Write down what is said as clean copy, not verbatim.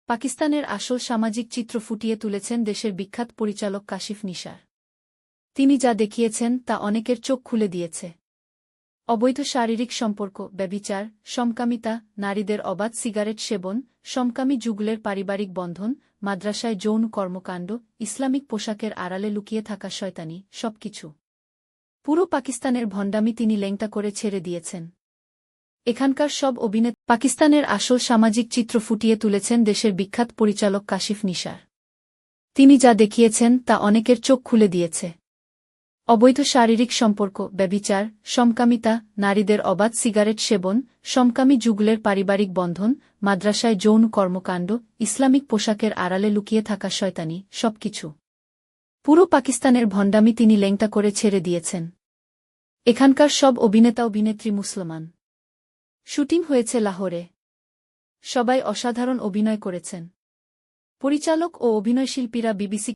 পাকিস্তানের আসল সামাজিক চিত্র ফুটিয়ে তুলেছেন দেশের বিখ্যাত পরিচালক কাশিফ নিশার। তিনি যা দেখিয়েছেন তা অনেকের চোখ খুলে দিয়েছে। অবৈধ শারীরিক সম্পর্ক, ব্যভিচার, সমকামিতা, নারীদের অবাধ সিগারেট সেবন, সমকামী যুগলের পারিবারিক বন্ধন, মাদ্রাসায় যৌন কর্মকাণ্ড, ইসলামিক পোশাকের আড়ালে লুকিয়ে থাকা শয়তানি, সবকিছু। পুরো পাকিস্তানের ভণ্ডামি তিনি লেংটা করে ছেড়ে দিয়েছেন। এখানকার সব অভিনেতা। পাকিস্তানের আসল সামাজিক চিত্র ফুটিয়ে তুলেছেন দেশের বিখ্যাত পরিচালক কাশিফ নিশার। তিনি যা দেখিয়েছেন তা অনেকের চোখ খুলে দিয়েছে। অবৈধ শারীরিক সম্পর্ক, ব্যভিচার, সমকামিতা, নারীদের অবাধ সিগারেট সেবন, সমকামী যুগলের পারিবারিক বন্ধন, মাদ্রাসায় যৌন কর্মকাণ্ড, ইসলামিক পোশাকের আড়ালে লুকিয়ে থাকা শয়তানি, সবকিছু। পুরো পাকিস্তানের ভণ্ডামি তিনি লেংটা করে ছেড়ে দিয়েছেন। এখানকার সব অভিনেতা অভিনেত্রী মুসলমান। শুটিং হয়েছে লাহোরে। সবাই অসাধারণ অভিনয় করেছেন। পরিচালক ও অভিনয়শিল্পীরা বিবিসি